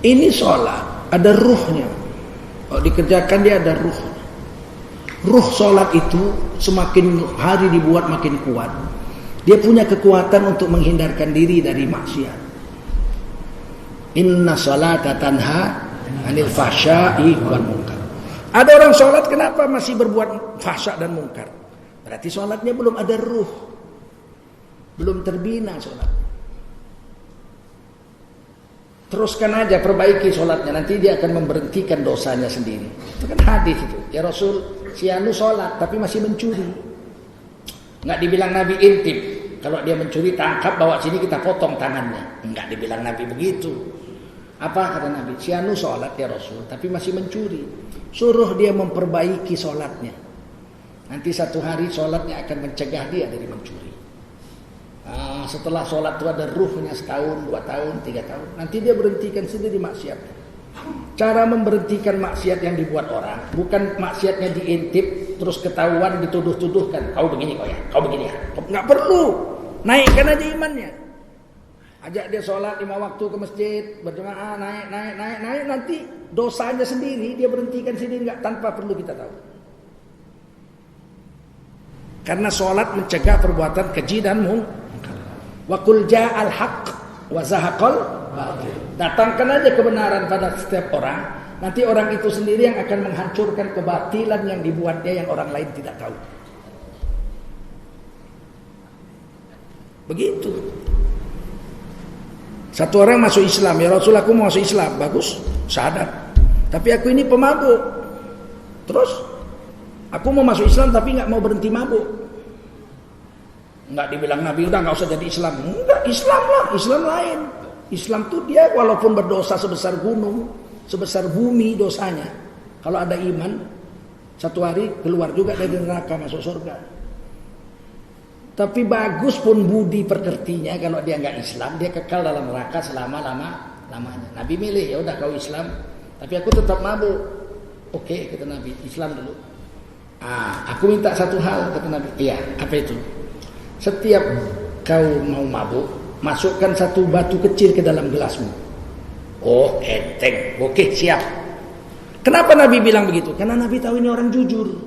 Ini sholat ada ruhnya. Kalau dikerjakan dia ada ruh. Ruh sholat itu semakin hari dibuat makin kuat. Dia punya kekuatan untuk menghindarkan diri dari maksiat. Inna sholata tanha anil fahsya'i wal munkar. Ada orang sholat kenapa masih berbuat fahsya dan munkar? Berarti sholatnya belum ada ruh, belum terbina sholat. Teruskan aja, perbaiki sholatnya, nanti dia akan memberhentikan dosanya sendiri. Itu kan hadis itu. Ya Rasul, si anu sholat tapi masih mencuri. Nggak dibilang Nabi intip. Kalau dia mencuri tangkap, bawa sini kita potong tangannya. Nggak dibilang Nabi begitu. Apa kata Nabi? Si anu sholat ya Rasul tapi masih mencuri. Suruh dia memperbaiki sholatnya. Nanti satu hari sholatnya akan mencegah dia dari mencuri. Setelah sholat itu ada ruhnya setahun, 2 tahun, 3 tahun. Nanti dia berhentikan sendiri maksiatnya. Cara memberhentikan maksiat yang dibuat orang, bukan maksiatnya diintip terus ketahuan dituduh-tuduhkan. Kau begini kau ya, kau begini ya. Nggak perlu. Naikkan aja imannya. Ajak dia sholat 5 waktu ke masjid, berjamaah, naik. Nanti dosanya sendiri dia berhentikan sendiri, nggak tanpa perlu kita tahu. Karena sholat mencegah perbuatan keji dan munkar. Wa qul ja'al haqq wa zahaqal batil. Datangkan aja kebenaran pada setiap orang. Nanti orang itu sendiri yang akan menghancurkan kebatilan yang dibuatnya yang orang lain tidak tahu. Begitu. Satu orang masuk Islam, ya Rasul aku mau masuk Islam, bagus, syahadat. Tapi aku ini pemabuk. Terus aku mau masuk Islam tapi nggak mau berhenti mabuk. Nggak dibilang Nabi udah nggak usah jadi Islam. Enggak, Islam lah, Islam lain. Islam tuh dia walaupun berdosa sebesar gunung, sebesar bumi dosanya, kalau ada iman, satu hari keluar juga dari neraka masuk surga. Tapi bagus pun budi pekertinya kalau dia nggak Islam, dia kekal dalam neraka selama-lamanya. Nabi milih, ya udah kau Islam, tapi aku tetap mabuk. Oke, kata Nabi, Islam dulu. Aku minta satu hal, kata Nabi. Iya, apa itu? Setiap kau mau mabuk, masukkan satu batu kecil ke dalam gelasmu. Oh, enteng. Oke, siap. Kenapa Nabi bilang begitu? Karena Nabi tahu ini orang jujur.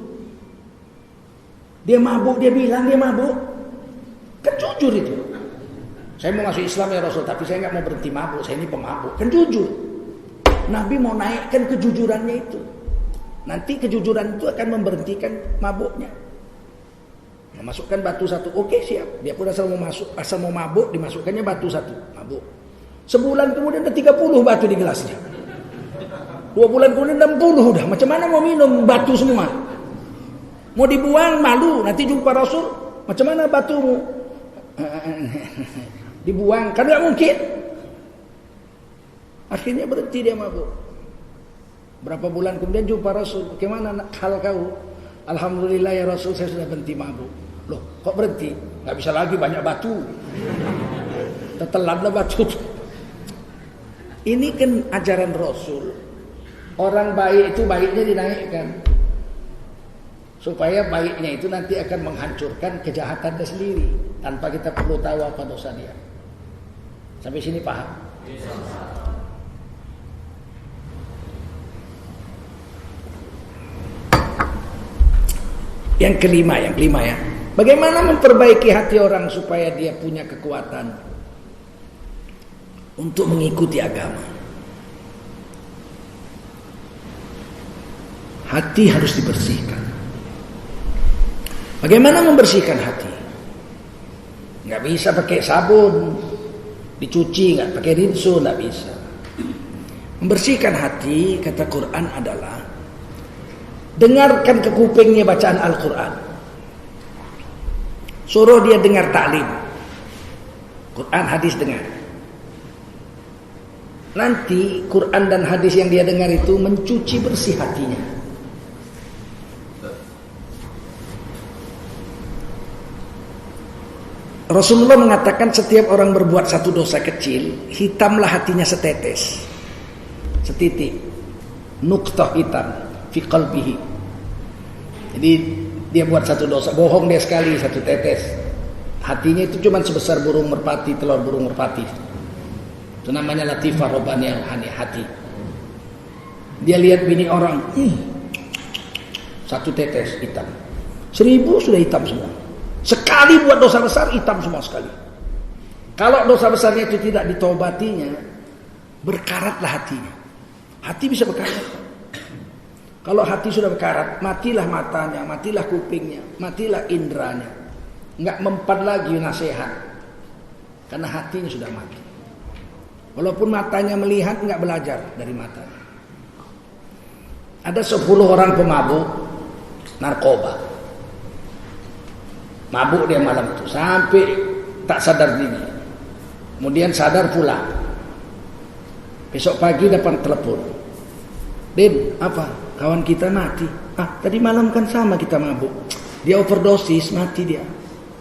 Dia mabuk, dia bilang dia mabuk. Kan jujur itu. Saya mau masuk Islam ya Rasul, tapi saya nggak mau berhenti mabuk. Saya ini pemabuk. Kan jujur. Nabi mau naikkan kejujurannya itu. Nanti kejujuran itu akan memberhentikan mabuknya. Memasukkan batu satu, oke siap. Dia pun asal mau mabuk, dimasukkannya batu satu, mabuk. Sebulan kemudian ada 30 batu di gelasnya. 2 bulan kemudian 60 udah. Macam mana mau minum batu semua? Mau dibuang malu, nanti jumpa Rasul. Macam mana batumu? Dibuang, kan nggak mungkin. Akhirnya berhenti dia mabuk. Berapa bulan kemudian jumpa Rasul. Bagaimana hal kau? Alhamdulillah ya Rasul, saya sudah berhenti mabuk. Loh, kok berhenti? Nggak bisa lagi, banyak batu. Tetelanlah batu. Ini kan ajaran Rasul. Orang baik itu baiknya dinaikkan. Supaya baiknya itu nanti akan menghancurkan kejahatannya sendiri. Tanpa kita perlu tahu apa dosa dia. Sampai sini paham? Yang kelima ya. Bagaimana memperbaiki hati orang supaya dia punya kekuatan untuk mengikuti agama. Hati harus dibersihkan. Bagaimana membersihkan hati? Nggak bisa pakai sabun, dicuci, nggak pakai rinso, nggak bisa. Membersihkan hati, kata Quran adalah dengarkan ke kupingnya bacaan Al-Quran. Suruh dia dengar taklim. Quran, hadis dengar. Nanti Quran dan hadis yang dia dengar itu mencuci bersih hatinya. Rasulullah mengatakan setiap orang berbuat satu dosa kecil, hitamlah hatinya setetes. Setitik. Nuktah hitam fi qalbihi. Jadi dia buat satu dosa, bohong dia sekali, satu tetes. Hatinya itu cuma sebesar burung merpati, telur burung merpati. Itu namanya latifah robbaniyah rohani, hati. Dia lihat bini orang, satu tetes hitam, 1000 sudah hitam semua. Sekali buat dosa besar, hitam semua sekali. Kalau dosa besarnya itu tidak ditobatinya, berkaratlah hatinya. Hati bisa berkarat. Kalau hati sudah berkarat, matilah matanya, matilah kupingnya, matilah indranya. Enggak mempan lagi nasihat. Karena hatinya sudah mati. Walaupun matanya melihat, enggak belajar dari matanya. Ada 10 orang pemabuk narkoba. Mabuk dia malam itu sampai tak sadar diri. Kemudian sadar pulang. Besok pagi dapat telepon. Din, apa? Kawan kita mati. Tadi malam kan sama kita mabuk. Dia overdosis, mati dia.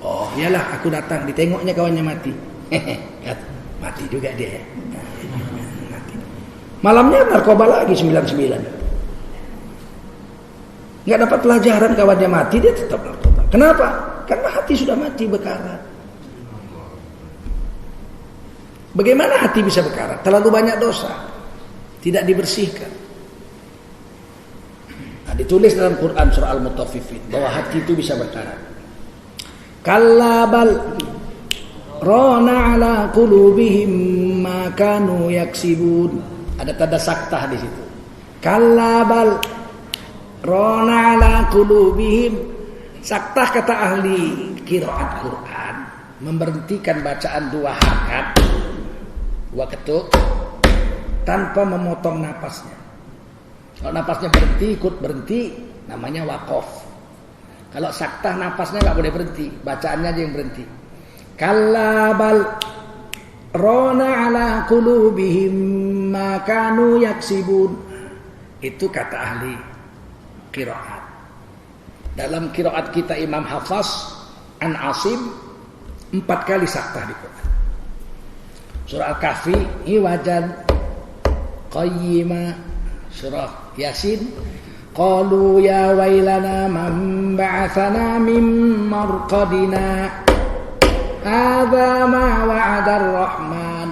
Oh, iyalah aku datang, ditengoknya kawannya mati. Mati juga dia. Mati. Malamnya narkoba lagi 99. Nggak dapat pelajaran, kawannya mati, dia tetap narkoba. Kenapa? Karena hati sudah mati, berkarat. Bagaimana hati bisa berkarat? Terlalu banyak dosa, tidak dibersihkan. Nah, ditulis dalam Quran surah Al-Mutaffifin bahwa hati itu bisa berkarat. Kalla bal rana ala qulubihim ma kanu yaksibun. Ada tanda saktah di situ. Kalla bal rana ala qulubihim. Saktah kata ahli qiraat Quran, memberhentikan bacaan 2 hakat, 2 ketuk tanpa memotong napasnya. Kalau napasnya berhenti, ikut berhenti, namanya waqaf. Kalau saktah napasnya nggak boleh berhenti, bacaannya aja yang berhenti. Kalla bal rana ala qulubihim ma kanu yaksibun. Itu kata ahli qiraat. Dalam qiraat kita Imam Hafaz An Asim 4 kali saktah di Quran. Surah Al-Kahfi iwajan qayyima. Surah Yasin qalu ya wailana man ba'athana min marqadina hadza ma wa'ada ar-rahman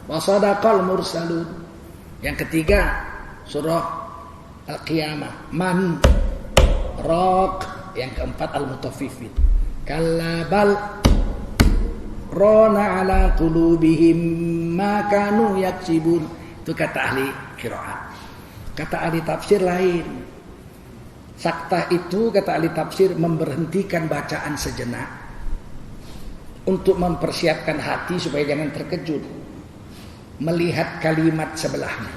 wa sadaqal mursalun. Yang ketiga surah Al-Qiyamah man raq. Yang keempat Al-Mutaffifin. Kalla bal rana ala qulubihim ma kanu yaksibun. Itu kata ahli qiraat. Kata ahli tafsir lain. Saktah itu kata ahli tafsir memberhentikan bacaan sejenak untuk mempersiapkan hati supaya jangan terkejut melihat kalimat sebelahnya.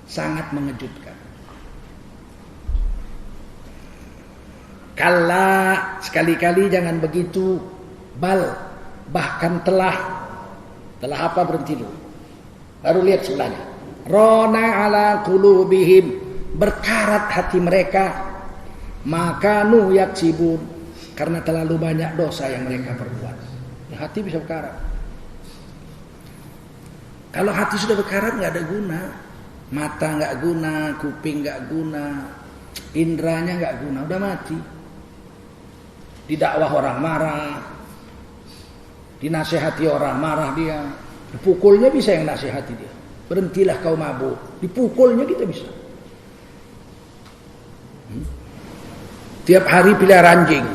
Sangat mengejutkan. Kalla, sekali-kali jangan begitu. Bal, bahkan telah apa, berhenti dulu. Baru lihat sebelahnya. Rona ala qulubihim, berkarat hati mereka. Makanu yaksibun, karena terlalu banyak dosa yang mereka perbuat. Ya, hati bisa berkarat. Kalau hati sudah berkarat nggak ada guna. Mata nggak guna, kuping nggak guna, indranya nggak guna, udah mati. Didakwah orang marah, dinasehati orang marah dia, dipukulnya bisa yang nasehati dia. Berhentilah kau mabuk, dipukulnya kita bisa. Tiap hari pelihara anjing,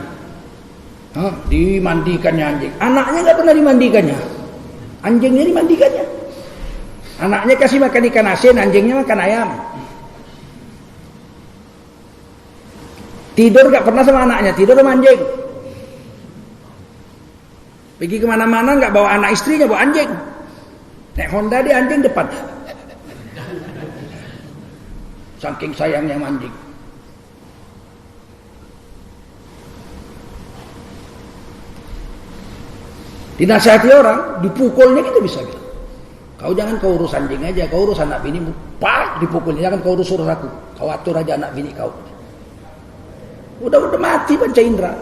dimandikannya anjing. Anaknya nggak pernah dimandikannya, anjingnya dimandikannya. Anaknya kasih makan ikan asin, anjingnya makan ayam. Tidur nggak pernah sama anaknya, tidur sama anjing. Pergi kemana-mana nggak bawa anak istrinya, bawa anjing. Naik Honda dia anjing depan. Saking sayangnya sama anjing. Dinasihati orang, dipukulnya kita bisa gitu. Kau jangan kau urus anjing aja, kau urus anak bini, pak dipukulnya. Jangan kau urus aku, kau atur aja anak bini kau. Udah mati panca indera.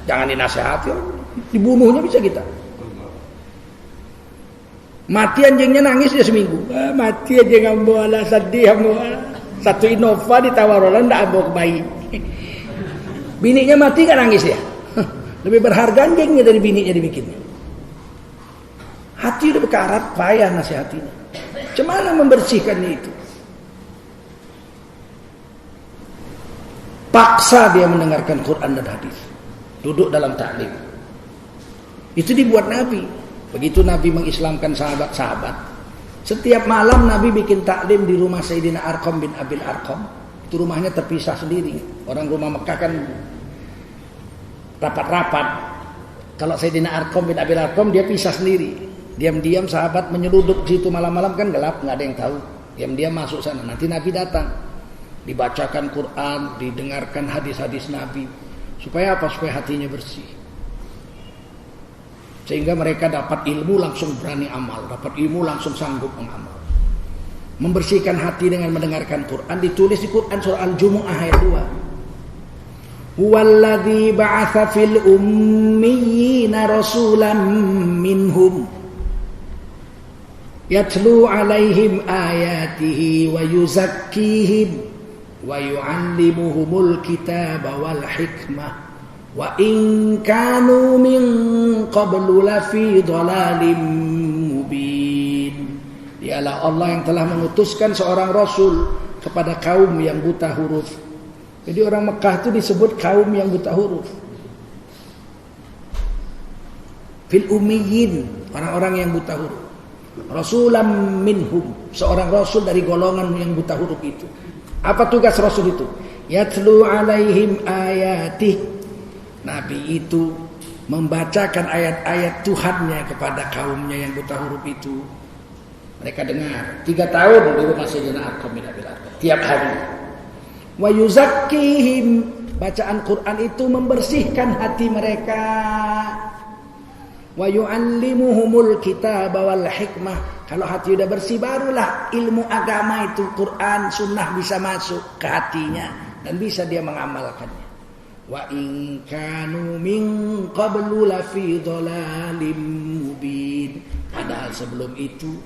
Jangan dinasihati orang. Dibunuhnya bisa kita. Mati anjingnya nangis dia seminggu. Mati aja ngambo ala sedih ngambo. Satu Innova ditawar orang ndak ambo ke bayi. Bininya mati kan nangis ya. Lebih berharga anjingnya dari bininya dibikinnya. Hati udah berkarat, payah nasihatinya. Cemana membersihkannya itu? Paksa dia mendengarkan Quran dan hadis. Duduk dalam taklim. Itu dibuat Nabi. Begitu Nabi mengislamkan sahabat-sahabat. Setiap malam Nabi bikin taklim di rumah Sayyidina Arqam bin Abil Arqam. Itu rumahnya terpisah sendiri. Orang rumah Mekah kan rapat-rapat. Kalau Sayyidina Arqam bin Abil Arqam dia pisah sendiri. Diam-diam sahabat menyeluduk situ malam-malam kan gelap, nggak ada yang tahu. Diam-diam masuk sana. Nanti Nabi datang. Dibacakan Quran, didengarkan hadis-hadis Nabi. Supaya apa? Supaya hatinya bersih. Sehingga mereka dapat ilmu langsung berani amal. Dapat ilmu langsung sanggup mengamal. Membersihkan hati dengan mendengarkan Quran. Ditulis di Quran surah Al-Jumu'ah ayat 2. Huwallazi ba'atha fil ummiyina rasulan minhum. Yatlu alaihim ayatihi wa yuzakkihim. Wa yu'allimuhumul kitaba wal hikmah wa in kanu min qablu lafi dhalalin mubin. Dialah Allah yang telah mengutuskan seorang rasul kepada kaum yang buta huruf. Jadi orang Mekah itu disebut kaum yang buta huruf. Fil ummiyin, orang-orang yang buta huruf. Rasulam minhum, seorang rasul dari golongan yang buta huruf itu. Apa tugas Rasul itu? Yatlu alaihim ayatih. Nabi itu membacakan ayat-ayat Tuhannya kepada kaumnya yang buta huruf itu. Mereka dengar. 3 tahun di rumah Sayyidina Arqam bin Abil Arqam. Tiap hari. Wa yuzakkihim. Bacaan Quran itu membersihkan hati mereka. Wa yu'allimuhumul kitaba wal hikmah. Kalau hati udah bersih barulah ilmu agama itu Quran, sunnah bisa masuk ke hatinya dan bisa dia mengamalkannya. Wa in kanu min qablu lafi dhalalim mubin. Padahal sebelum itu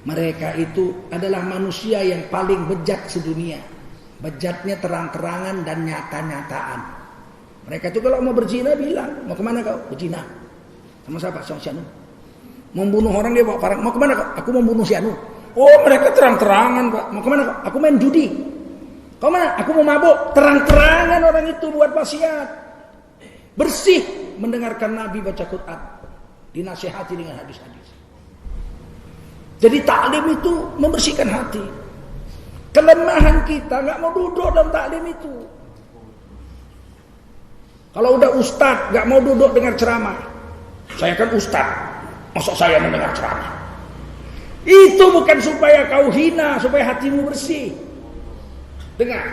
mereka itu adalah manusia yang paling bejat sedunia. Bejatnya terang-terangan dan nyata-nyataan. Mereka itu kalau mau berzina bilang, mau kemana kau? Berzina. Sama siapa? Sama si Anu. Membunuh orang dia bawa parang. Mau kemana kau? Aku mau bunuh si Anu. Oh mereka terang-terangan Pak. Mau kemana kau? Aku main judi. Kau mana? Aku mau mabuk. Terang-terangan orang itu buat maksiat. Bersih mendengarkan Nabi baca Quran. Dinasihati dengan hadis-hadis. Jadi taklim itu membersihkan hati. Kelemahan kita nggak mau duduk dalam taklim itu. Kalau udah ustaz nggak mau duduk dengar ceramah. Saya kan ustaz. Masa saya mendengar ceramah? Itu bukan supaya kau hina, supaya hatimu bersih. Dengar.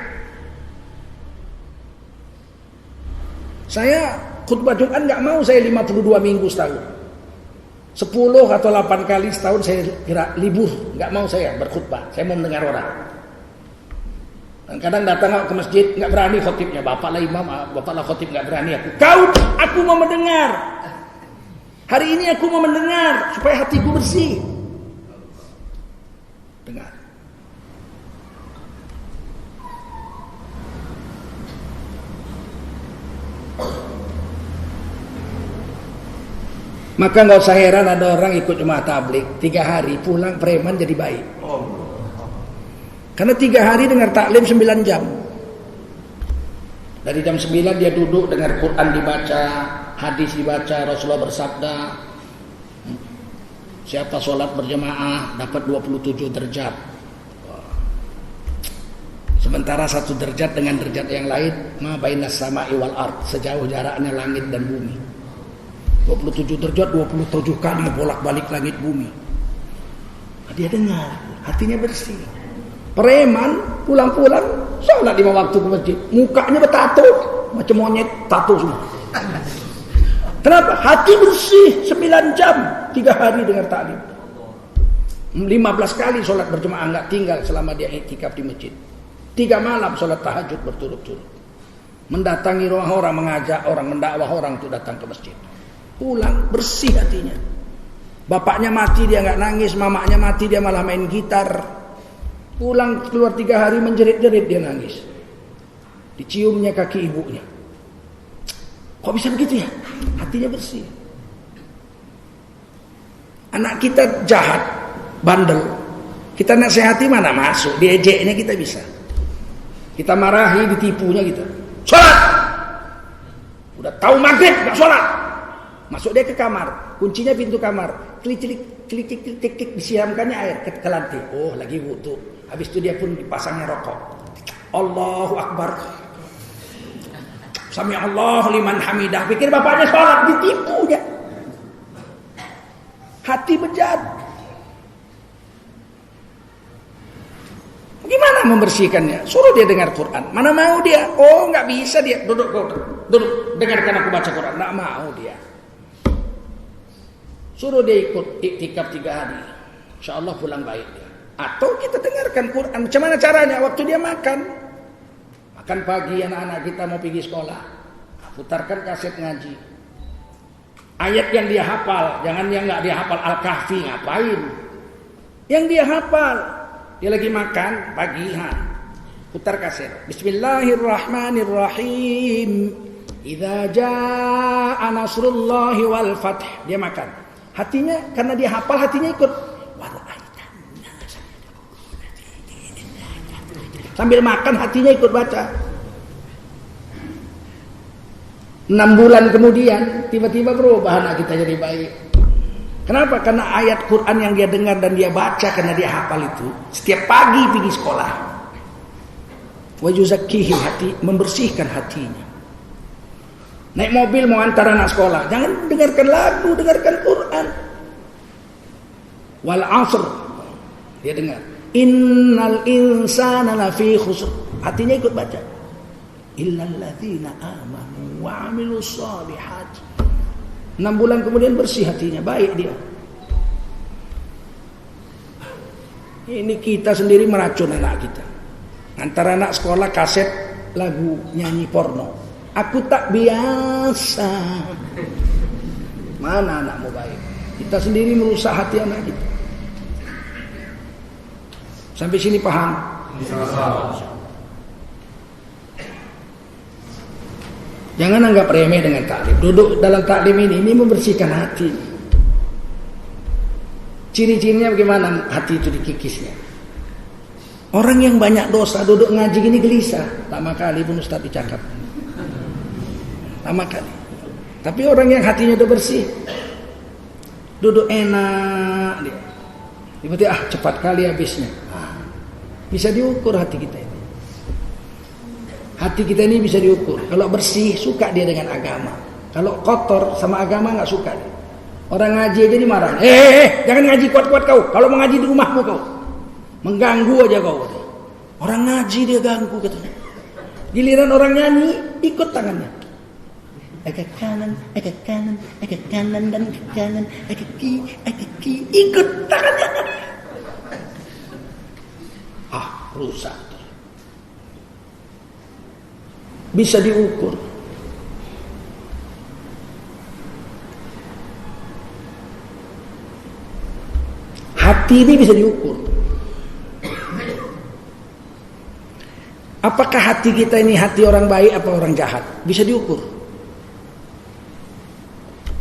Saya khutbah Jumat nggak mau saya 52 minggu setahun. 10 atau 8 kali setahun saya kira libur. Nggak mau saya berkhutbah. Saya mau mendengar orang. Dan kadang datang ke masjid nggak berani khotibnya. Bapaklah imam, bapaklah khotib nggak berani aku. Aku mau mendengar. Hari ini aku mau mendengar supaya hatiku bersih. Dengar. Maka nggak usah heran ada orang ikut jemaah tabligh 3 hari pulang preman jadi baik. Karena 3 hari dengar taklim 9 jam. Dari jam 9 dia duduk dengar Quran dibaca. Hadis dibaca, Rasulullah bersabda, siapa sholat berjamaah dapat 27 derajat. Sementara 1 derajat dengan derajat yang lain, ma bainas sama'i wal ard, sejauh jaraknya langit dan bumi. 27 derajat, 27 kali bolak-balik langit bumi. Dia dengar, hatinya bersih. Preman pulang-pulang sholat 5 waktu ke masjid, mukanya bertato macam monyet, tato semua. Kenapa? Hati bersih 9 jam 3 hari dengar taklim. 15 kali sholat berjemaah nggak tinggal selama dia iktikaf di masjid. 3 malam sholat tahajud berturut-turut. Mendatangi rumah orang, mengajak orang, mendakwah orang untuk datang ke masjid. Pulang bersih hatinya. Bapaknya mati dia nggak nangis, mamanya mati dia malah main gitar. Pulang keluar 3 hari menjerit-jerit dia nangis. Diciumnya kaki ibunya. Kok bisa begitu ya? Hatinya bersih. Anak kita jahat, bandel. Kita nasihati mana masuk, diejeknya kita bisa. Kita marahi, ditipunya kita. Sholat! Udah tahu maghrib, gak sholat. Masuk dia ke kamar, kuncinya pintu kamar. Klik, disiramkannya air ke lantai. Oh, lagi wudu. Habis itu dia pun dipasangnya rokok. Allahu Akbar. Sami Allahu liman hamidah. Pikir bapaknya sholat, ditipu dia. Hati bejat. Gimana membersihkannya? Suruh dia dengar Quran. Mana mau dia? Oh, nggak bisa dia. Duduk. Dengarkan aku baca Quran. Nggak mau dia. Suruh dia ikut iktikaf 3 hari. Insya Allah pulang baik dia. Atau kita dengarkan Quran. Macam mana caranya? Waktu dia makan. Makan pagi anak-anak kita mau pergi sekolah. Putarkan kaset ngaji. Ayat yang dia hafal. Jangan yang nggak dia hafal Al-Kahfi. Ngapain? Yang dia hafal. Dia lagi makan pagi. Putar kaset. Bismillahirrahmanirrahim. Idza jaa nasrullahi wal fath. Dia makan. Hatinya karena dia hafal hatinya ikut. Sambil makan hatinya ikut baca. 6 bulan kemudian tiba-tiba berubah anak kita jadi baik. Kenapa? Karena ayat Quran yang dia dengar dan dia baca karena dia hafal itu setiap pagi pergi sekolah. Wa yuzakkihi hati, membersihkan hatinya. Naik mobil mau antar anak sekolah, jangan dengarkan lagu, dengarkan Quran. Wal 'ashr. Dia dengar. Innal insana lafi khusr. Hatinya ikut baca. Illal ladzina amanu wa 'amilus shalihat. 6 bulan kemudian bersih hatinya, baik dia. Ini kita sendiri meracun anak kita. Antara anak sekolah kaset lagu nyanyi porno. Aku tak biasa. Mana anakmu baik? Kita sendiri merusak hati anak kita. Sampai sini paham? Jangan anggap remeh dengan taklim. Duduk dalam taklim ini membersihkan hati. Ciri-cirinya bagaimana hati itu dikikisnya? Orang yang banyak dosa duduk ngaji gini gelisah. Lama kali pun Ustaz dicakap. Lama kali. Tapi orang yang hatinya itu bersih, duduk enak dia. Tiba-tiba cepat kali habisnya. Bisa diukur hati kita ini. Hati kita ini bisa diukur. Kalau bersih suka dia dengan agama. Kalau kotor sama agama nggak suka dia. Orang ngaji aja dimarah. Jangan ngaji kuat-kuat kau. Kalau mau ngaji di rumahmu kau. Mengganggu aja kau. Orang ngaji dia ganggu katanya. Giliran orang nyanyi ikut tangannya. Ke kanan, ke kanan, ke kanan dan ke kanan, ke kiri, ikut tangannya. Rusak. Bisa diukur. Hati ini bisa diukur. Apakah hati kita ini hati orang baik apa orang jahat? Bisa diukur.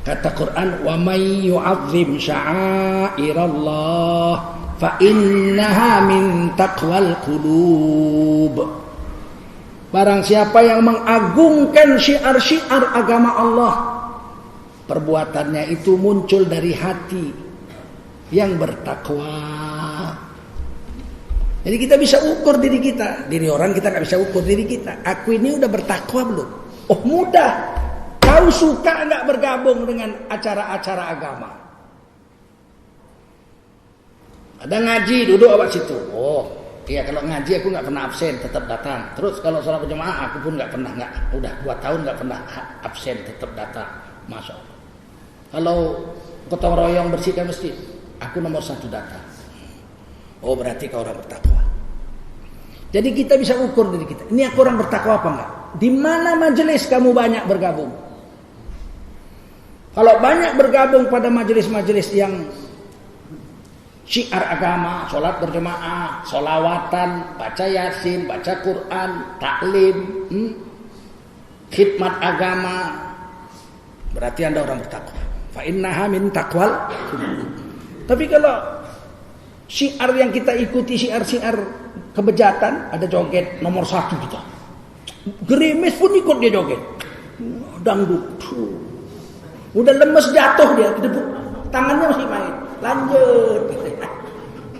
Kata Quran, "Wa may yu'azzim sya'airallah fa innaha min taqwal qulub." Barang siapa yang mengagungkan syiar-syiar agama Allah, perbuatannya itu muncul dari hati yang bertakwa. Jadi kita bisa ukur diri kita. Diri orang kita nggak bisa ukur diri kita. Aku ini udah bertakwa belum? Oh mudah. Kau suka nggak bergabung dengan acara-acara agama? Ada ngaji, duduk awak situ. Oh, iya kalau ngaji aku nggak pernah absen, tetap datang. Terus kalau sholat berjamaah aku pun nggak pernah, udah 2 tahun nggak pernah absen, tetap datang. Masya Allah. Kalau gotong royong bersihkan masjid, aku nomor 1 datang. Oh berarti kau orang bertakwa. Jadi kita bisa ukur diri kita. Ini aku orang bertakwa apa enggak? Di mana majelis kamu banyak bergabung? Kalau banyak bergabung pada majelis-majelis yang syiar agama, sholat berjemaah, sholawatan, baca yasin, baca Quran, taklim, khidmat agama, berarti Anda orang bertakwa. Fa innaha min taqwal. Tapi kalau syiar yang kita ikuti, syiar-syiar kebejatan, ada joget nomor 1 kita. Gerimis pun ikut dia joget. Dangdut. Udah lemes jatuh dia, tangannya masih main. Lanjut.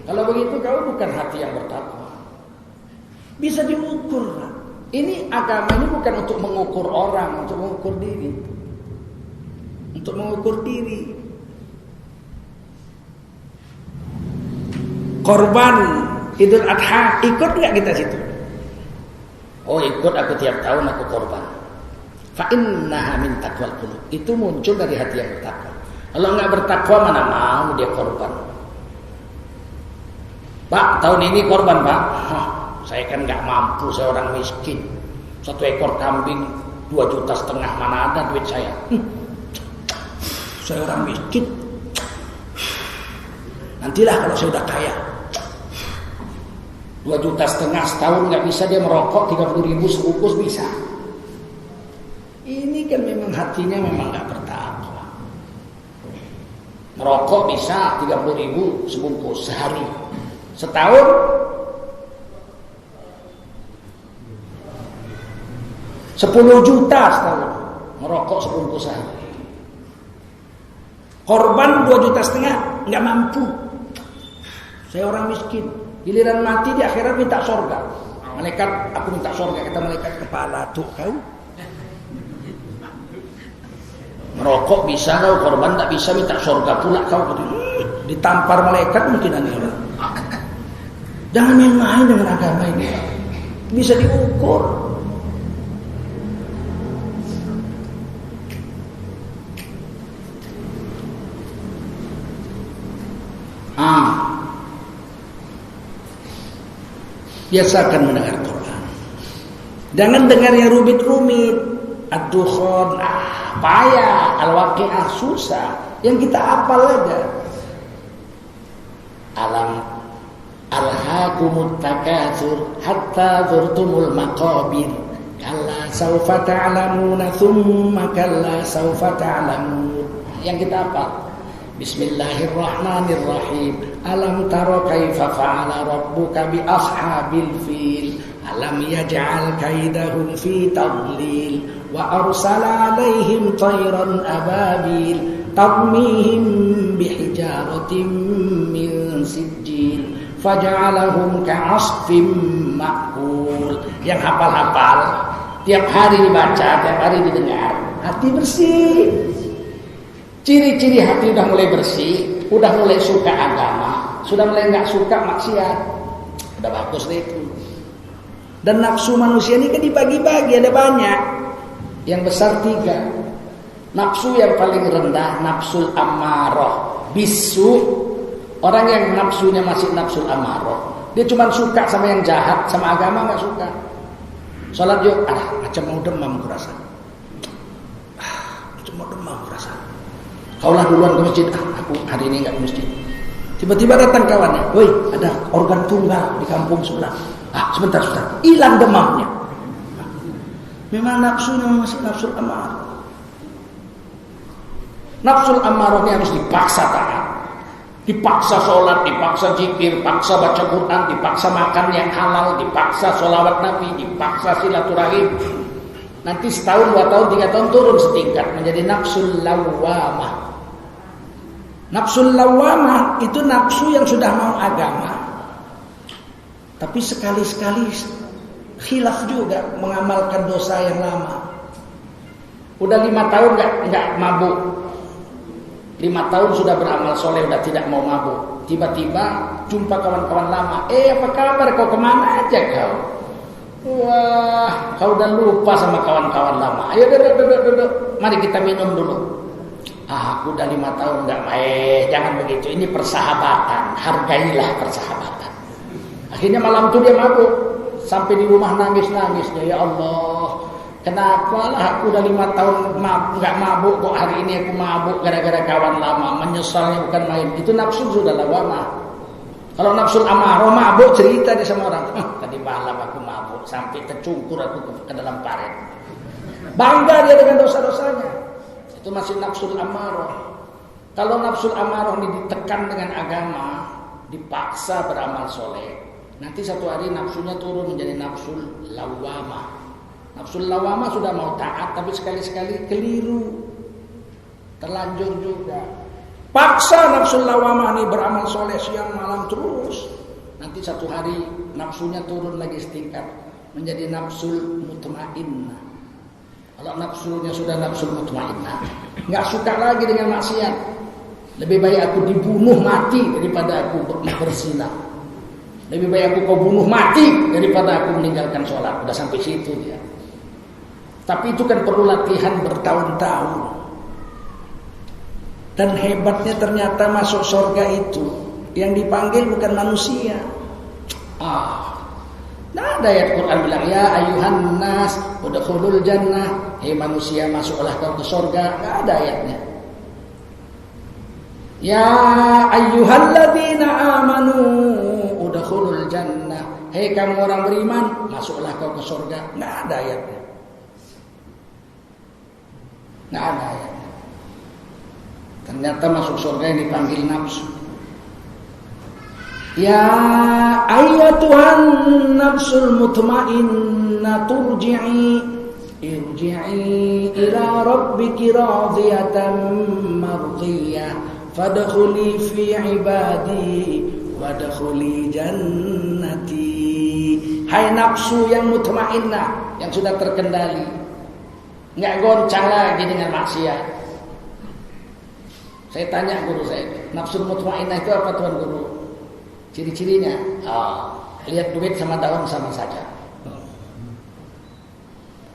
Kalau begitu kau bukan hati yang bertakwa. Bisa diukur. Ini agama ini bukan untuk mengukur orang, untuk mengukur diri. Untuk mengukur diri. Korban Idul Adha, ikut nggak kita situ? Oh ikut, aku tiap tahun aku korban. Fa innaha min taqwal qulub. Itu muncul dari hati yang bertakwa. Kalau nggak bertakwa mana mau dia korban. Pak, tahun ini korban Pak. Saya kan nggak mampu, saya orang miskin. 1 ekor kambing 2,5 juta, mana ada duit saya. Saya orang miskin. Nantilah kalau saya udah kaya. 2,5 juta setahun nggak bisa dia merokok 30.000 sebungkus bisa. Ini kan memang hatinya memang nggak bertakwa. Merokok bisa 30.000 sebungkus sehari. Setahun 10 juta setahun merokok sebungkus sehari. Korban 2,5 juta nggak mampu. Saya orang miskin. Giliran mati di akhirat minta surga. Malaikat, aku minta surga. Kata malaikat kepala, tuh kau merokok bisa kau, korban tak bisa, minta surga pula kau. Ditampar malaikat mungkin aneh. Jangan main-main dengan agama ini. Bisa diukur. Biasakan mendengar Quran. Jangan dengar yang rumit-rumit. Ad-Dukhan, payah. Al-Waqi'ah, susah. Yang kita hafal aja. Alam alhaakumut takatsur hatta zurtumul maqabir. Kalla saufa ta'lamuna thumma kalla saufa ta'lamun. Yang kita hafal. Bismillahirrahmanirrahim. Alam tara kaifa fa'ala rabbuka bi ashabil fil. Alam yaj'al kaidahum fi tadlil wa arsala 'alaihim tayran ababil tarmihim bihijaratin min sijil faj'alahum ka'asfin ma'kul. Yang hafal-hafal tiap hari dibaca, tiap hari didengar, hati bersih. Ciri-ciri hati udah mulai bersih, udah mulai suka agama, sudah mulai nggak suka maksiat, udah bagus deh itu. Dan nafsu manusia ini kan dibagi-bagi, ada banyak. Yang besar 3. Nafsu yang paling rendah, nafsul ammarah, bisu. Orang yang nafsunya masih nafsul ammarah, dia cuma suka sama yang jahat, sama agama nggak suka. Sholat yuk, macam mau demam kurasa. Macam mau demam kurasa. Kaulah duluan ke masjid. Aku hari ini enggak ke masjid. Tiba-tiba datang kawannya. Woi, ada organ tunggal di kampung sebelah. Sebentar. Hilang demamnya. Memang nafsunya masih nafsul amarah. Nafsul amarahnya harus dipaksa taat. Dipaksa sholat, dipaksa zikir, dipaksa baca Quran, dipaksa makan yang halal, dipaksa sholawat Nabi, dipaksa silaturahim. Nanti setahun, 2 tahun, 3 tahun turun setingkat menjadi nafsul lawwamah. Nafsul lawwamah itu nafsu yang sudah mau agama, tapi sekali-sekali khilaf juga mengamalkan dosa yang lama. Udah 5 tahun nggak mabuk, 5 tahun sudah beramal soleh, udah tidak mau mabuk. Tiba-tiba jumpa kawan-kawan lama. Apa kabar, kau kemana aja kau? Wah, kau udah lupa sama kawan-kawan lama. Ayo duduk. Mari kita minum dulu. Aku udah 5 tahun nggak main. Jangan begitu. Ini persahabatan. Hargailah persahabatan. Akhirnya malam itu dia mabuk. Sampai di rumah nangis-nangis. Ya Allah, kenapa lah aku udah 5 tahun nggak mabuk, kok hari ini aku mabuk gara-gara kawan lama. Menyesalnya bukan main. Itu nafsu sudah lawamah. Kalau nafsul amarah mabuk, cerita dia sama orang. Tadi malam aku mabuk sampai tercungkur aku ke dalam paret. Bangga dia dengan dosa-dosanya. Itu masih nafsul amarah. Kalau nafsul amarah ini ditekan dengan agama, dipaksa beramal soleh, nanti satu hari nafsunya turun menjadi nafsul lawamah. Nafsul lawamah sudah mau taat, tapi sekali-sekali keliru, terlanjur juga. Paksa nafsul lawamah ini beramal soleh siang malam terus, nanti satu hari nafsunya turun lagi setingkat menjadi nafsul mutmainnah. Kalau nafsunya sudah nafsul mutmainnah, nggak suka lagi dengan maksiat, lebih baik aku dibunuh mati daripada aku berzina. Lebih baik aku kau bunuh mati daripada aku meninggalkan sholat. Udah sampai situ dia. Tapi itu kan perlu latihan bertahun-tahun. Dan hebatnya ternyata masuk surga itu yang dipanggil bukan manusia. Nah, ada ayat Quran bilang ya ayuhan nas udkhulul jannah, hei manusia masuklah kau ke surga. Enggak ada ayatnya. Ya ayyuhalladzina amanu udkhulul jannah, hei kamu orang beriman masuklah kau ke surga. Enggak ada ayatnya. Enggak ada ayatnya. Ternyata masuk surga yang dipanggil nafsu. Ya ayyatuhan nafsul mutmainnah irji'i ila rabbiki radiyatan mardiyah fadkhuli fi ibadi wadkhuli jannati. Hai nafsu yang mutmainnah, yang sudah terkendali, enggak goncang lagi dengan maksiat. Saya tanya guru saya, nafsu mutmainnah itu apa Tuan Guru? Ciri-cirinya, lihat duit sama daun sama saja.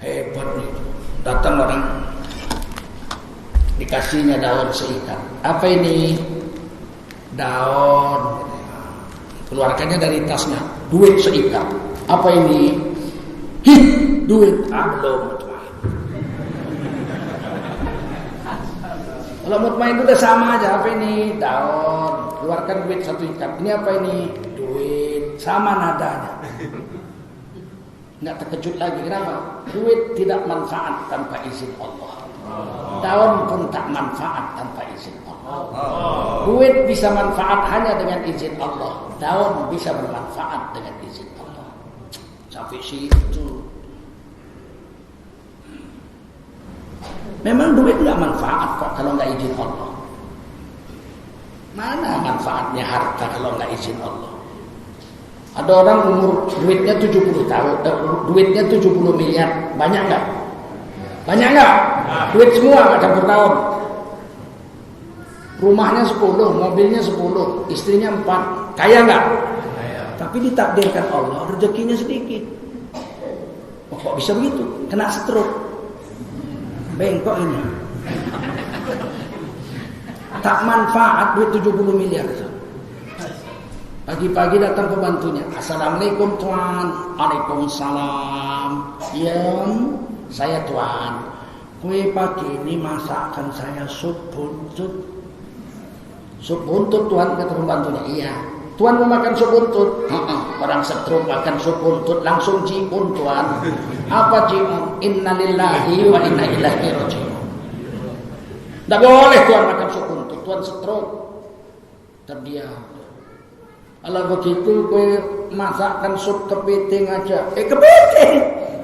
Hebat nih, datang orang dikasihnya daun seikat. Apa ini? Daun. Keluarkannya dari tasnya, duit seikat. Apa ini? Duit. Belum. Kalau mutmain itu udah sama aja. Apa ini? Daun. Keluarkan duit satu ikat. Ini apa ini? Duit. Sama nadanya. Nggak terkejut lagi. Kenapa? Duit tidak manfaat tanpa izin Allah. Daun pun tak manfaat tanpa izin Allah. Duit bisa manfaat hanya dengan izin Allah. Daun bisa bermanfaat dengan izin Allah. Sampai situ. Memang duit nggak manfaat kok kalau nggak izin Allah. Mana manfaatnya harta kalau nggak izin Allah? Ada orang umur duitnya 70 tahun, duitnya 70 miliar, banyak nggak? Banyak nggak? Duit semua nggak campur tahun. Rumahnya 10, mobilnya 10, istrinya 4, kaya nggak? Tapi ditakdirkan Allah rezekinya sedikit. Oh, kok bisa begitu? Kena stroke. Bengkok ini. Tak manfaat duit 70 miliar. Pagi-pagi datang pembantunya. Assalamualaikum Tuan. Waalaikumsalam. Ya, saya Tuan. Kue pagi ini masakan saya sup buntut. Sup buntut Tuan, kata pembantunya. Iya. Tuan mau makan sup buntut? Orang setrum makan sup buntut langsung jiun Tuan. Apa jiun? Innalillahi wa inna ilaihi raji'un. Tidak boleh Tuan makan sup buntut. Tuan setrum. Terdiam. Kalau begitu gue masakkan sup kepiting aja. Kepiting?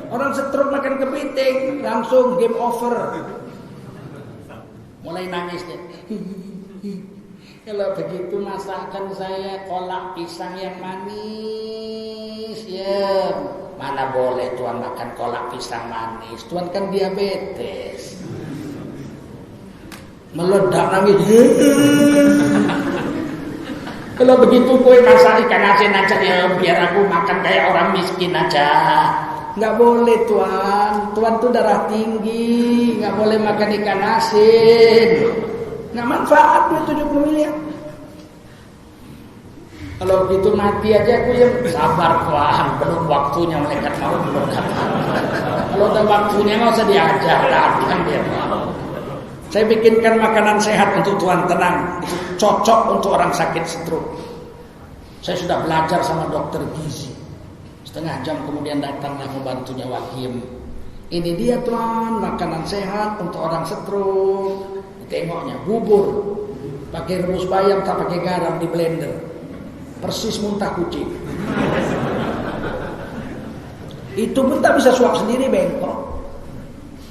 Orang setrum makan kepiting langsung game over. Mulai nangis dia. Kalau begitu masakan saya kolak pisang yang manis ya. Mana boleh Tuan makan kolak pisang manis. Tuan kan diabetes. Meledak nangis. Kalau begitu gue masak ikan asin aja ya. Biar aku makan kayak orang miskin aja. Nggak boleh Tuan. Tuan tuh darah tinggi. Nggak boleh makan ikan asin. Nggak manfaat duit 70 miliar. Kalau begitu mati aja aku yang sabar Tuhan, belum waktunya malaikat maut belum datang. Kalau udah waktunya nggak usah diajar, datang dia. Saya bikinkan makanan sehat untuk Tuhan, tenang. Itu cocok untuk orang sakit stroke. Saya sudah belajar sama dokter gizi. Setengah jam kemudian datanglah membantunya Wahim. Ini dia Tuhan, makanan sehat untuk orang stroke. Tengoknya bubur Pakai rebus bayam, tak pakai garam di blender. Persis muntah kucing. Itu pun tak bisa suap sendiri, bengkok.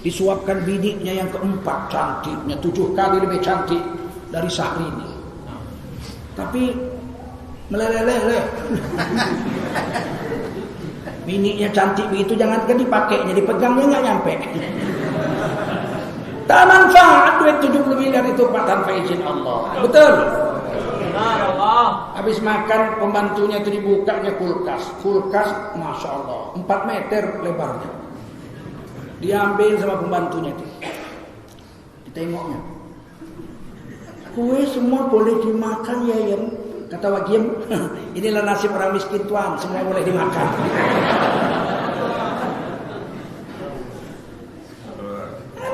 Disuapkan biniknya yang keempat, cantiknya 7 kali lebih cantik dari Syahrini. Tapi meleleh-leleh. Biniknya cantik begitu, jangankan dipakainya, dipegangnya nggak nyampe. Tak manfaat duit 70 miliar itu Pak tanpa izin Allah. Betul? Habis makan pembantunya itu dibukanya kulkas. Kulkas Masya Allah 4 meter lebarnya. Diambil sama pembantunya itu. Ditengoknya. Kue semua boleh dimakan ya Yem. Kata Wagiem, inilah nasib orang miskin tuan, semua boleh dimakan.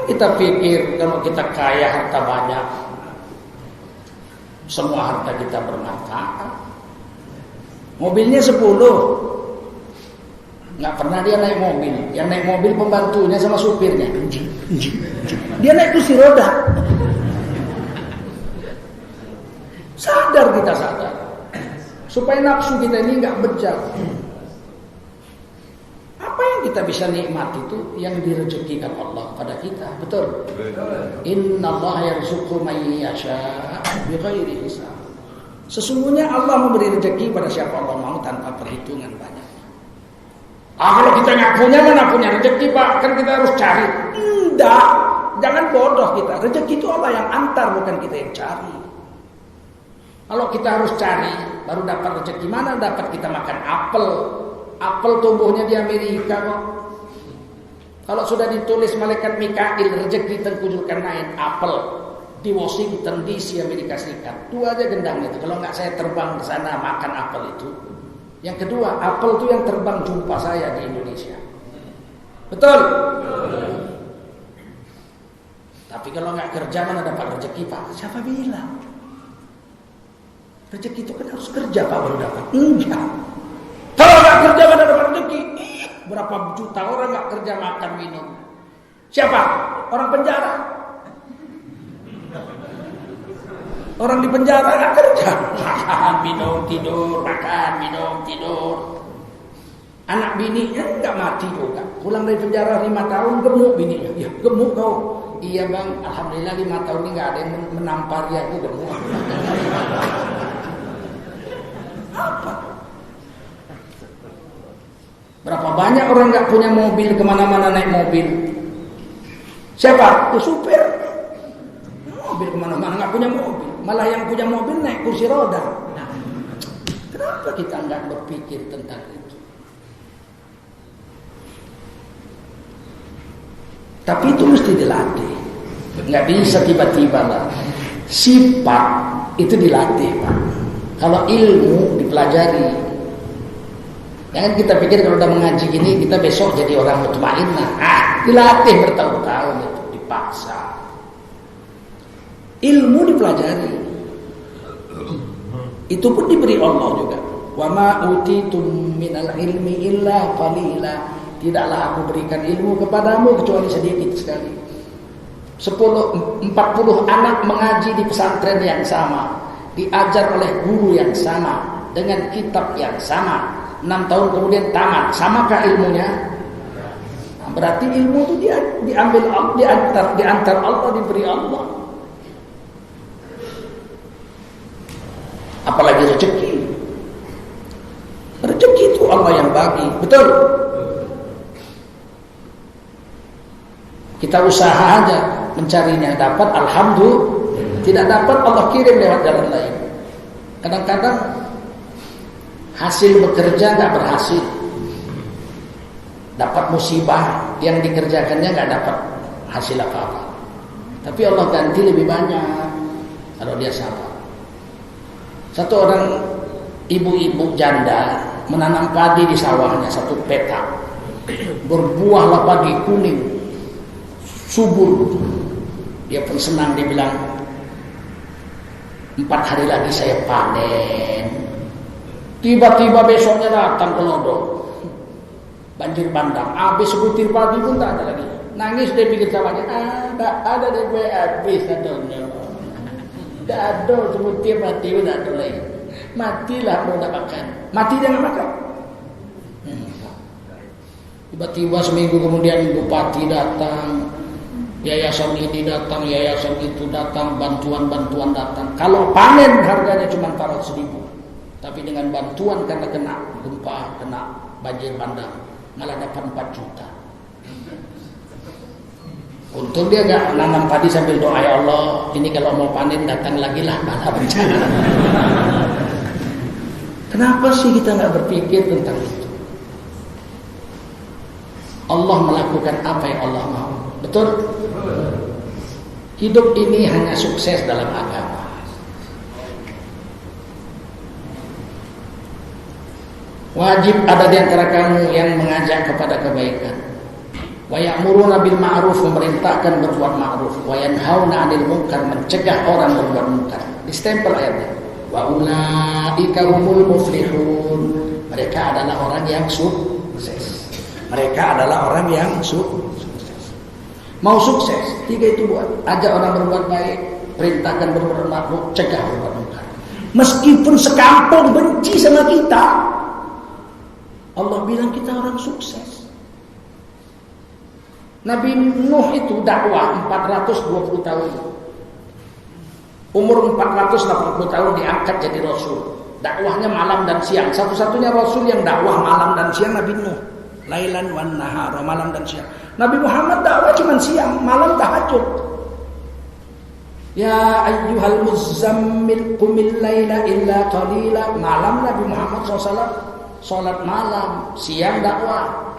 Kita pikir kalau kita kaya harta banyak, semua harta kita bermanfaat. Mobilnya 10, nggak pernah dia naik mobil. Yang naik mobil pembantunya sama supirnya. Dia naik kursi roda. Sadar kita sadar, supaya nafsu kita ini nggak bejat. Apa yang kita bisa nikmati itu yang direzekikan Allah pada kita, betul? Innallaha yarzuqu man yasha' bighairi hisab. Sesungguhnya Allah memberi rezeki pada siapa Allah mau tanpa perhitungan banyak. Kalau kita nggak punya, mana punya rezeki Pak? Kan kita harus cari. Enggak, jangan bodoh kita. Rezeki itu Allah yang antar, bukan kita yang cari. Kalau kita harus cari, baru dapat rezeki. Mana dapat kita makan apel? Apel tumbuhnya di Amerika kok. Kalau sudah ditulis malaikat Mikail, rezeki terkucurkan naik apel di Washington DC Amerika Serikat. 2 aja gendangnya itu. Kalau nggak saya terbang ke sana makan apel itu. Yang kedua, apel itu yang terbang jumpa saya di Indonesia. Betul? Tapi kalau nggak kerja mana dapat rezeki Pak? Siapa bilang? Rezeki itu kan harus kerja Pak baru dapat. Enggak. Kalau nggak kerja mana dapat rezeki? Berapa juta orang nggak kerja makan minum? Siapa? Orang penjara. Orang di penjara nggak kerja. Makan minum tidur, makan minum tidur. Anak bininya nggak mati juga. Pulang dari penjara 5 tahun gemuk bininya. Ya gemuk kau. Iya bang, alhamdulillah 5 tahun ini nggak ada yang menampari aku gemuk. Apa? Berapa banyak orang nggak punya mobil, kemana-mana naik mobil. Siapa? Itu supir. Mobil kemana-mana nggak punya mobil. Malah yang punya mobil naik kursi roda. Kenapa kita nggak berpikir tentang itu? Tapi itu mesti dilatih. Nggak bisa tiba-tiba lah. Sifat itu dilatih Pak. Kalau ilmu dipelajari. Jangan kita pikir kalau udah mengaji gini kita besok jadi orang mutmainnah. Dilatih bertahun-tahun itu, dipaksa. Ilmu dipelajari. Itu pun diberi Allah juga. Wa ma utitum minal ilmi illa qalila. Tidaklah aku berikan ilmu kepadamu kecuali sedikit sekali. 40 anak mengaji di pesantren yang sama, diajar oleh guru yang sama, dengan kitab yang sama. 6 tahun kemudian tamat. Samakah ilmunya? Nah, berarti ilmu itu diambil Allah, diantar Allah, diberi Allah. Apalagi rezeki. Rezeki itu Allah yang bagi, betul? Kita usaha aja mencarinya, dapat alhamdulillah, tidak dapat Allah kirim lewat jalan lain. Kadang-kadang hasil bekerja nggak berhasil, dapat musibah, yang dikerjakannya nggak dapat hasil apa-apa. Tapi Allah ganti lebih banyak kalau dia sabar. Satu orang ibu-ibu janda menanam padi di sawahnya, 1 petak, berbuahlah padi kuning, subur. Dia pun senang, dia bilang 4 hari lagi saya panen. Tiba-tiba besoknya datang kelodok, banjir bandang, habis sebutir padi pun tak ada lagi. Nangis dia pikir sawahnya, ada DP habis adanya. Dado semuanya mati udah ada lagi. Matilah mau nak makan. Mati dia nggak makan. Tiba-tiba seminggu kemudian bupati datang, yayasan ini datang, yayasan itu datang, bantuan-bantuan datang. Kalau panen harganya cuma 400.000, tapi dengan bantuan karena kena gempa, kena banjir bandang, malah dapat 4 juta. Untung dia nggak nanam padi sambil doa, ya Allah, ini kalau mau panen datang lagi lah bala bencana. Kenapa sih kita nggak berpikir tentang itu? Allah melakukan apa yang Allah mau. Betul? Hidup ini hanya sukses dalam agama. Wajib ada di antara kamu yang mengajak kepada kebaikan. Wa ya'muruna bil ma'ruf, memerintahkan berbuat ma'ruf. Wa yanhauna 'anil munkar, mencegah orang berbuat munkar. Distempel ayatnya. Wa ulaika humul muflihun. Mereka adalah orang yang sukses. Mereka adalah orang yang sukses. Mau sukses, 3 itu buat. Ajak orang berbuat baik, perintahkan berbuat ma'ruf, cegah berbuat munkar. Meskipun sekampung benci sama kita, Allah bilang kita orang sukses. Nabi Nuh itu dakwah 420 tahun. Umur 480 tahun diangkat jadi rasul. Dakwahnya malam dan siang. Satu-satunya rasul yang dakwah malam dan siang Nabi Nuh. Lailan wan nahar, malam dan siang. Nabi Muhammad dakwah cuma siang, malam tahajud. Ya ayyuhal muzammil qumil laila illa qalila. Malam Nabi Muhammad SAW salat malam, siang dakwah.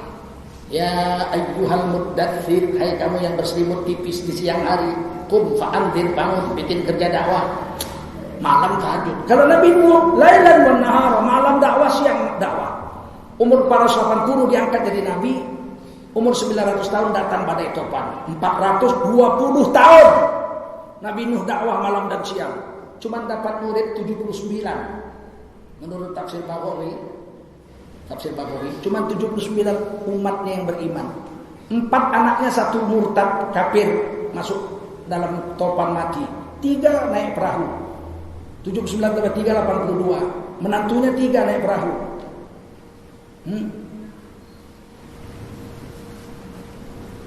Ya ayyuhal muddathir, hai kamu yang berselimut tipis di siang hari, qum fa'anzir, bangun bikin kerja dakwah. Malam tahajud. Kalau Nabi Nuh lailan wan nahar, malam dakwah, siang dakwah. Umur 480 diangkat jadi nabi. Umur 900 tahun datang badai topan. 420 tahun Nabi Nuh dakwah malam dan siang. Cuma dapat murid 79. Menurut tafsir Baghawi, cuma 79 umatnya yang beriman. 4 anaknya, 1 murtad kafir masuk dalam topan mati. 3 naik perahu. 79 tambah 3 82. Menantunya 3 naik perahu.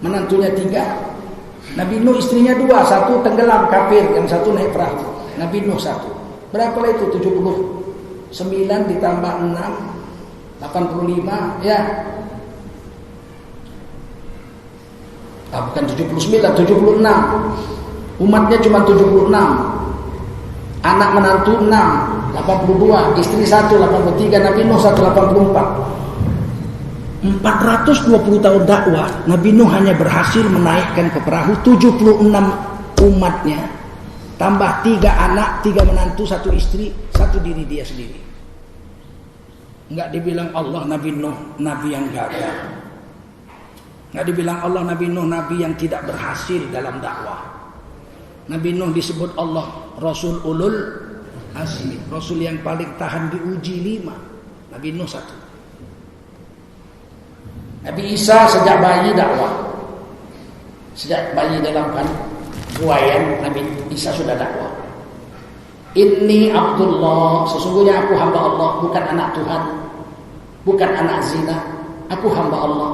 Menantunya 3. Nabi Nuh istrinya 2, 1 tenggelam kafir, yang 1 naik perahu. Nabi Nuh 1. Berapa lah itu? 79 ditambah 6 85 ya. Bukan 79, 76. Umatnya cuma 76. Anak menantu 6, 82, istri 1, 83, Nabi Nuh 1, 84. 420 tahun dakwah, Nabi Nuh hanya berhasil menaikkan ke perahu 76 umatnya. Tambah 3 anak, 3 menantu, 1 istri, 1 diri dia sendiri. Enggak dibilang Allah Nabi Nuh nabi yang gagal. Enggak dibilang Allah Nabi Nuh nabi yang tidak berhasil dalam dakwah. Nabi Nuh disebut Allah Rasul Ulul Azmi, Rasul yang paling tahan diuji 5. Nabi Nuh 1. Nabi Isa sejak bayi dakwah. Sejak bayi dalam buayan Nabi Isa sudah dakwah. Inni Abdullah, sesungguhnya aku hamba Allah, bukan anak Tuhan, bukan anak zina, aku hamba Allah.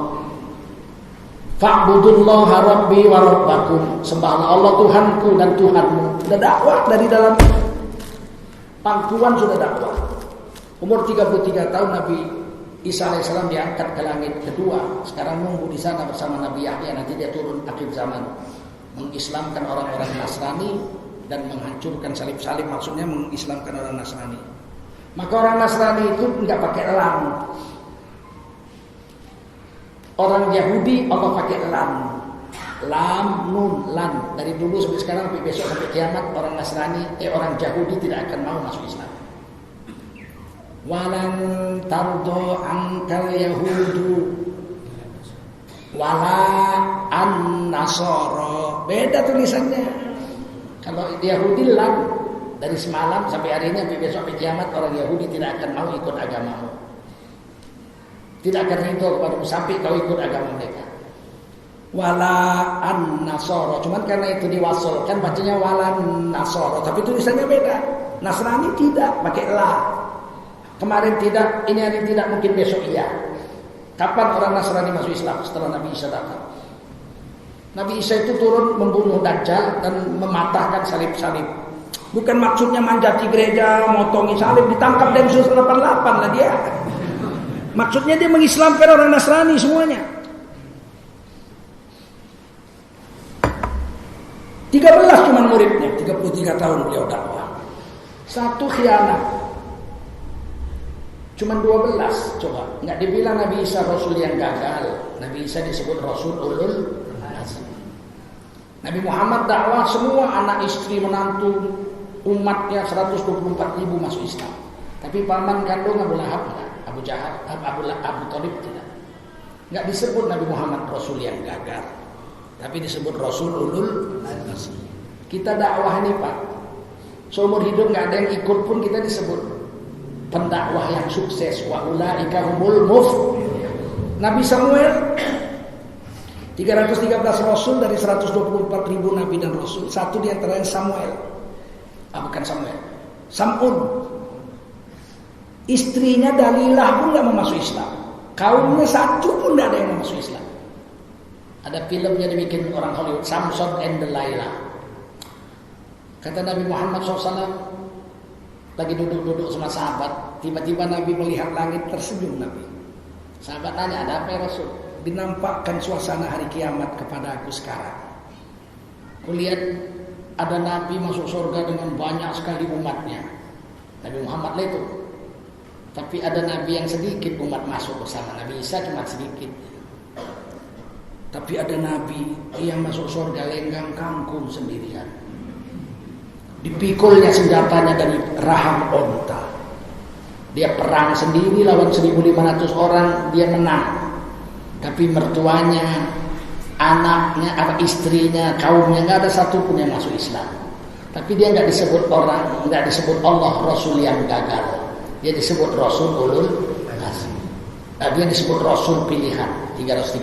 Fa'budullaha rabbi wa rabbakum, sembahlah Allah Tuhanku dan Tuhanmu. Sudah dakwah dari dalam pangkuan, sudah dakwah. Umur 33 tahun Nabi Isa AS diangkat ke langit kedua. Sekarang nunggu di sana bersama Nabi Yahya, nanti dia turun akhir zaman, mengislamkan orang-orang Nasrani dan menghancurkan salib-salib, maksudnya mengislamkan orang Nasrani. Maka orang Nasrani itu enggak pakai elang. Orang Yahudi Allah pakai lam. Lam, nun, lan. Dari dulu sampai sekarang, sampai besok, sampai kiamat, orang Nasrani, orang Yahudi tidak akan mau masuk Islam. Walan tardo angkal Yahudu wala an nasoro. Beda tulisannya. Kalau Yahudi lam, dari semalam sampai hari ini, sampai besok, sampai kiamat, orang Yahudi tidak akan mau ikut agamamu. Tidak akan ridho kepadamu sampai kau ikut agama mereka. wala an-nasara. Cuman karena itu diwasolkan bacanya walan nasara, tapi tulisannya beda. Nasrani tidak pakai la. Kemarin tidak, ini hari tidak, mungkin besok iya. Kapan orang Nasrani masuk Islam? Setelah Nabi Isa datang. Nabi Isa itu turun membunuh Dajjal dan mematahkan salib-salib. Bukan maksudnya manjat di gereja, motongi salib, ditangkap Densus 88 lah dia. Maksudnya dia mengislamkan orang Nasrani semuanya. 13 cuma muridnya, 33 tahun beliau dakwah. Satu khianat. Cuma 12, coba. Nggak dibilang Nabi Isa Rasul yang gagal. Nabi Isa disebut Rasul Ulul Azmi. Nabi Muhammad dakwah semua anak istri menantu umatnya 124.000 masuk Islam. Tapi paman kandung Abu Lahab enggak, Abu Jahal, Abu Thalib tidak. Nggak disebut Nabi Muhammad Rasul yang gagal. Tapi disebut Rasul Ulul Azmi. Kita dakwah ini Pak, seumur hidup nggak ada yang ikut pun kita disebut pendakwah yang sukses. Wa ulaika humul muflihun. Nabi Samuel 313 rasul dari 124.000 nabi dan rasul. Satu di antaranya Samuel. Bukan Samuel, Sam'un. Istrinya Dalilah pun enggak mau masuk Islam. Kaumnya satu pun enggak ada yang mau masuk Islam. Ada filmnya dibikin orang Hollywood, Samson and Delilah. Kata Nabi Muhammad SAW, lagi duduk-duduk sama sahabat, tiba-tiba Nabi melihat langit, tersenyum Nabi. Sahabat tanya, ada apa ya Rasul? Dinampakkan suasana hari kiamat kepada aku sekarang. Kulihat ada Nabi masuk surga dengan banyak sekali umatnya. Nabi Muhammad lah itu. Tapi ada Nabi yang sedikit umat masuk bersama. Nabi Isa cuma sedikit. Tapi ada Nabi yang masuk surga lenggang kangkung sendirian. Dipikulnya senjatanya dari rahang onta. Dia perang sendiri lawan 1.500 orang, dia menang. Tapi mertuanya, anaknya, istrinya, kaumnya nggak ada satupun yang masuk Islam. Tapi dia nggak disebut orang, nggak disebut Allah Rasul yang gagal. Dia disebut Rasul Ulul Azmi. Dia disebut Rasul pilihan 313.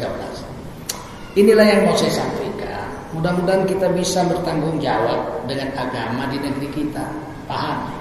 Inilah yang mau saya sampaikan. Mudah-mudahan kita bisa bertanggung jawab dengan agama di negeri kita. Paham?